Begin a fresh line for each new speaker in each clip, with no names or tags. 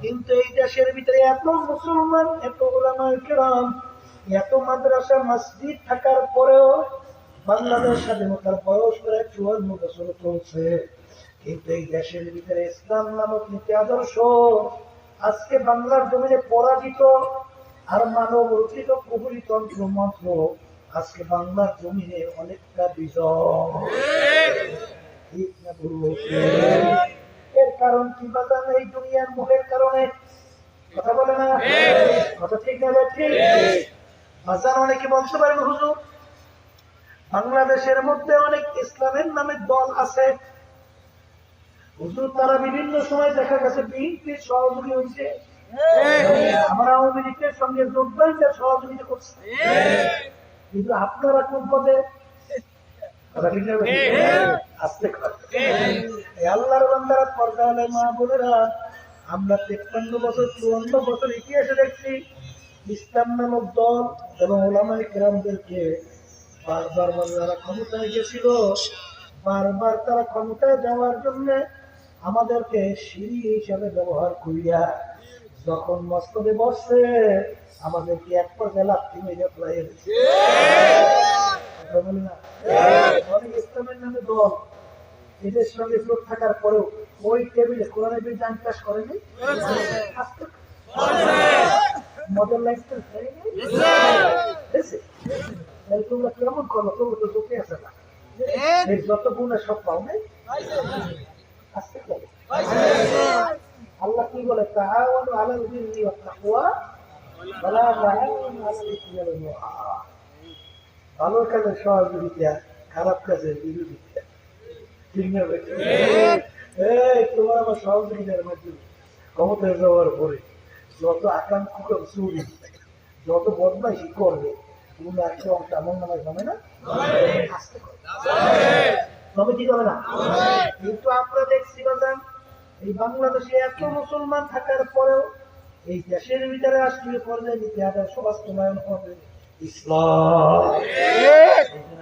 কিন্তু এই দেশের ভিতরে এত মুসলমান, এত উলামায়ে কেরাম, এত মাদ্রাসা মসজিদ থাকার পরেও বাংলাদেশ স্বাধীনতার বয়স প্রায় 54 বছর চলছে, কিন্তু এই দেশের ভিতরে ইসলাম নামক নীতি আদর্শ আজকে বাংলার জমিনে পরাজিত। আর মানব রচিত কুহুরি তন্ত্র মন্ত্র আজকে বাংলার জমিনে অনেকটা বিজয়। এর কারণ কি বাজান? এই দুনিয়ার মোহের কারণে। কথা বলে না? কথা ঠিক না? ঠিক বাজান। অনেকে বলতে পারেন হুজুর বাংলাদেশের মধ্যে অনেক ইসলামের নামে দল আছে, হুজুর তারা বিভিন্ন সময় দেখা গেছে বিএনপির সহযোগী হয়েছে, আমরা আওয়ামী লীগের সঙ্গে যোগদানের সহযোগিতা করছি, কিন্তু আপনারা কোন পদে? আল্লাহর বান্দারা, পর্দাওয়ালা মা বোনেরা, আমরা 53 বছর 54 বছর ইতিহাসে দেখছি ইসলাম নামক দল এবং উলামায়ে কেরামদেরকে বারবার যারা ক্ষমতায় গেছিল, বারবার তারা ক্ষমতায় যাওয়ার জন্য আমাদেরকে সিঁড়ি হিসাবে ব্যবহার করিয়া যখন মস্তবে বসছে আমাদেরকে এক পর্যায়ে লাথি মেরে ফেলাই দিয়েছে। অনেক ইসলামের নামে দল এদের সঙ্গে জোট থাকার পরেও ওই টেবিলে কোরআনের বিরুদ্ধে আইন পাস করেনি, মডেল লাইসেন্স দেয়নি। তোমরা কেমন করো? তবু তো জোটে আছে না, যত গুণ সব পাও নাই। আল্লাহ কি বলে? তাআওয়ানু আলাল বিররি ওয়াত তাকওয়া ওয়ালা তাআওয়ানু আলাল ইসমি ওয়াল উদওয়ান। ভালো কাজের সহযোগিতা, খারাপ কাজের বিরোধিতা। ঠিক না? তোমার আমার সহযোগিতার মাধ্যমে ক্ষমতায় যাওয়ার পরে যত আকাঙ্ক্ষক চুরি, যত বদমাইশি করবে তোমরা একটা অংশ এমন নামায় জমে না, আসতে তবে কি করে না। কিন্তু আমরা দেখছি বাজান এই বাংলাদেশে এত মুসলমান থাকার পরেও এই দেশের ভিতরে রাষ্ট্রীয় পর্যায়ে নীতি আদর্শ বাস্তবায়ন হবে ইসলাম।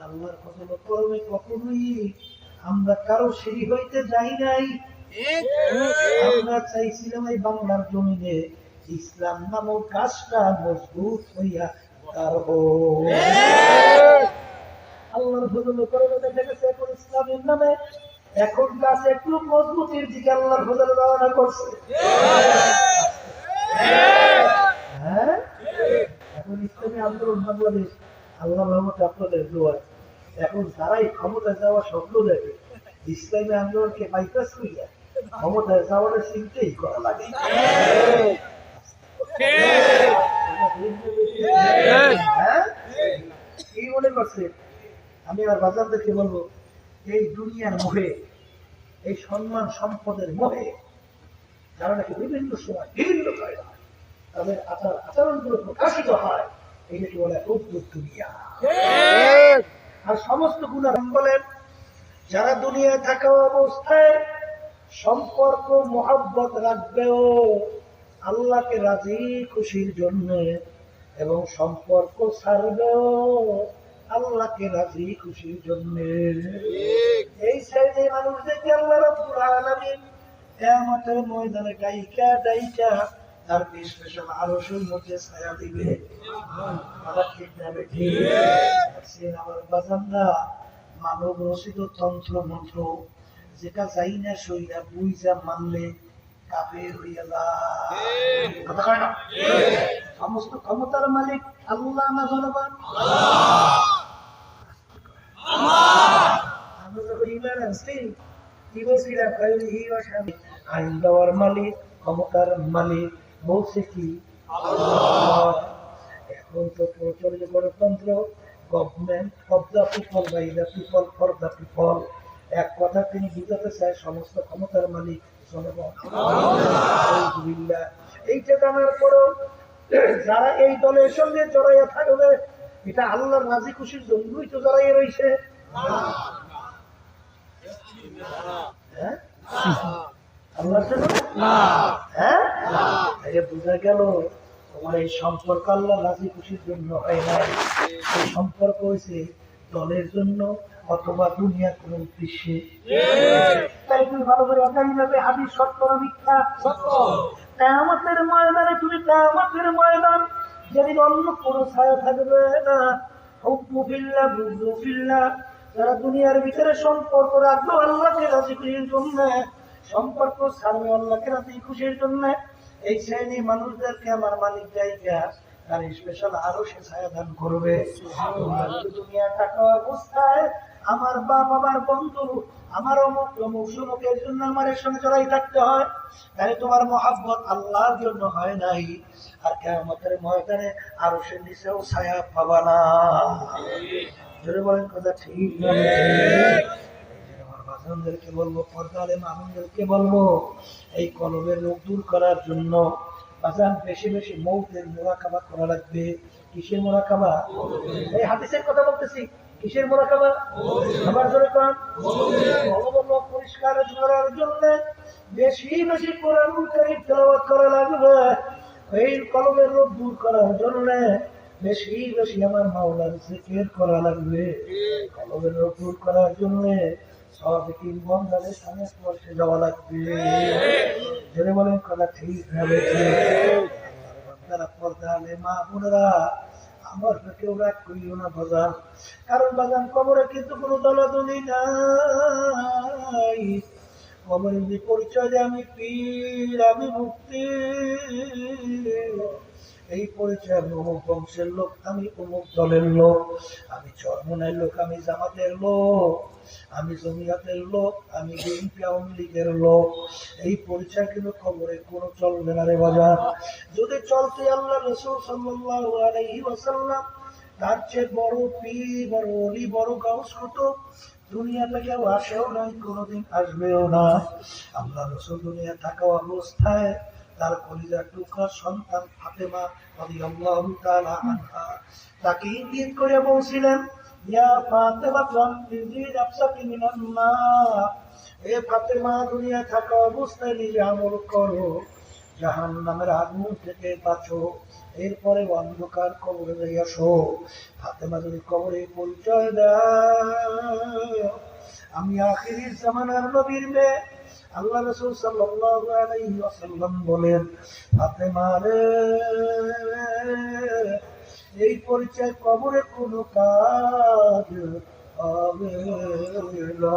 আল্লাহর ফজল ও করমে কখনোই আমরা কারো সিঁড়ি হইতে যাই নাই। আমরা চাইছিলাম এই বাংলার জমিনে ইসলাম নামক গাছটা মজবুত হইয়া তার আল্লাহর ফজল ও করমে দেখা গেছে এখন ইসলামের নামে এখন গাছ একটু মজবুতির দিকে আল্লাহর ফজল রওনা করছে। হ্যাঁ, এখন ইসলামী আন্দোলন বাংলাদেশ আল্লাহ রহমতে আপনাদের দোয়ায় এখন যারাই ক্ষমতায় যাওয়ার স্বপ্ন দেখে ইসলামী আন্দোলনকে বাইপাস করিয়া ক্ষমতায় যাওয়ার চিন্তাই করা লাগে। কি মনে করছে? আমি আর বাজারদেরকে বলবো এই দুনিয়ার মোহে, এই সম্মান সম্পদের মোহে যারা নাকি বিভিন্ন সময় বিভিন্ন কায়দায় তাদের আচরণগুলো প্রকাশিত হয়, এটাকে বলে উদ্ভুত দুনিয়া। আর সমস্ত গুণার বলেন যারা দুনিয়ায় থাকা অবস্থায় সম্পর্ক মহব্বত রাখবেও আল্লাহকে রাজি খুশির জন্য এবং সম্পর্ক ছাড়বেও আল্লাহকে রাজি খুশির জন্য, এই সাইডে মানুষদেরকে আল্লাহ রাব্বুল আলামিন কিয়ামতের ময়দানে ডাইকা ডাইকা তার স্পেশাল আরশের মধ্যে ছায়া দিবে। আমার বাজানরা মানব রচিত তন্ত্র মন্ত্র যেটা যাই না সইরা বুঝা মানলে কাফের হইয়া কথা কয় না। সমস্ত ক্ষমতার মালিক আল্লাহ না জনগণ? আমরা যখন ইমান আনছি কি বলছিলাম? আইন দেওয়ার মালিক, ক্ষমতার মালিক বলছে কি আল্লাহ। এখন তো প্রচলিত গণতন্ত্র, government of the people, by the people, for the people. এক কথা তিনি বুঝাতে চায় সমস্ত ক্ষমতার মালিক জনগণ। এইটা জানার পরেও যারা এই দলের সঙ্গে জড়াইয়া থাকবে এটা আল্লাহর রাজি খুশির জন্যই তো জড়াইয়া রয়েছে। বুঝা গেল তোমার এই সম্পর্ক আল্লাহ রাজি খুশির জন্য হয় না, এই সম্পর্ক হয়েছে দলের জন্য অথবা দুনিয়ার কোন উদ্দেশ্যে। তাই তুমি ভালো করে অজ্ঞানী ভাবে হাদিস সত্য না মিথ্যা? সত্য। কিয়ামতের ময়দানে তুমি কিয়ামতের ময়দান যেদিন অন্য কোনো ছায়া থাকবে না। হুব্বু ফিল্লাহ বুগযু ফিল্লাহ, যারা দুনিয়ার ভিতরে সম্পর্ক রাখবে আল্লাহকে রাজি খুশির জন্য, সম্পর্ক ছাড়বে আল্লাহকে রাজি খুশির জন্য, এই শ্রেণী মানুষদেরকে আমার মালিক জায়গা তার স্পেশাল আরো সে ছায়া দান করবে। দুনিয়া টাকা অবস্থায় আমার বাপ আমার বন্ধু আমার অমুক অমুক সুমুকের জন্য আমার এর সঙ্গে জড়াই থাকতে হয়, তাহলে তোমার মহাব্বত আল্লাহর জন্য হয় নাই। আর কিয়ামতের ময়দানে আরো সে নিচেও ছায়া পাবা না। জোরে বলেন কথা ঠিক না? আমার বাজানদেরকে বলবো, পর্দালে মামুনদেরকে বলবো, এই কলবের রোগ দূর করার জন্য বাজান বেশি বেশি মৌতের মুরাকাবা করা লাগবে। কিসের মুরাকাবা? এই হাদিসের কথা বলতেছি। কিসের মুরাকাবা? আবার জোরে কোন? কলব পরিষ্কার করার জন্য বেশি বেশি কোরআন কারীম তেলাওয়াত করা লাগবে। এই কলবের রোগ দূর করার জন্য বেশি বেশি আমার মাওলার জিকির করা লাগবে। কলবের রোগ দূর করার জন্য সওয়াবিকিন বন্দাদের সামনে স্পর্শে যাওয়া লাগবে। জেনে বলেন কথা ঠিক হবে? তারা পর্দালে মা বোনেরা আমার কেউ রাগ করিও না বাজান, কারণ বাজান কবরে কিন্তু কোনো দলাদলি নাই। কবরের যে পরিচয় যে আমি পীর আমি মুক্তি, এই পরিচয় আমি অমুক বংশের লোক, আমি অমুক দলের লোক, আমি চরমনের লোক, আমি জামাতের লোক, আমি জমিয়াতের লোক, আমি বিএনপি আওয়ামী লীগের লোক, এই পরিচয় কিন্তু খবরে কোনো চলবে না রে বাজার। যদি চলতে আল্লাহ রাসূল সাল্লাল্লাহু আলাইহি ওয়াসাল্লাম তার চেয়ে বড় পীর বড় ওলি বড় গাউস কুতুব দুনিয়াতে কেউ আসেও নাই, কোনোদিন আসবেও না। আল্লাহ রাসূল দুনিয়া থাকা অবস্থায় তার কলিজার টুকরা সন্তান ফাতেমা রাদিয়াল্লাহু তাআলা আনহা তাকে ইঙ্গিত করে বলছিলেন, ইয়া ফাতেমা তুনজি নাফসাকি মিনান নার, এ ফাতেমা দুনিয়া থাকা অবস্থায় নিজে আমল করো, জাহান্নামের আগুন থেকে বাঁচো, এরপরে অন্ধকার কবরে আসো। ফাতেমা যদি কবরে পরিচয় দেয় আমি আখিরি জামানার নবীর মেয়ে, আল্লাহ রাসূল সাল্লাল্লাহু আলাইহি ওয়াসাল্লাম বলেন, ফাতেমা রে এই পরিচয় কবরে কোনো কাজ হবে না।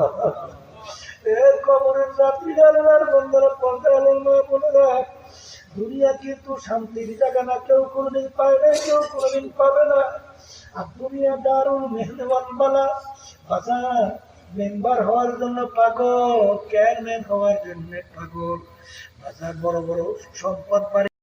এর কবরের যাত্রীরা বন্ধুরা পর্দার মা বোনেরা, দুনিয়া কিন্তু শান্তির জায়গা না, কেউ কোনোদিন পায় না, কেউ কোনোদিন পাবে না। আর দুনিয়া দারুল মেহমান বালা বাজার, মেম্বার হওয়ার জন্য পাগল, চেয়ারম্যান হওয়ার জন্য পাগল, বাজার বড় বড় সম্পদ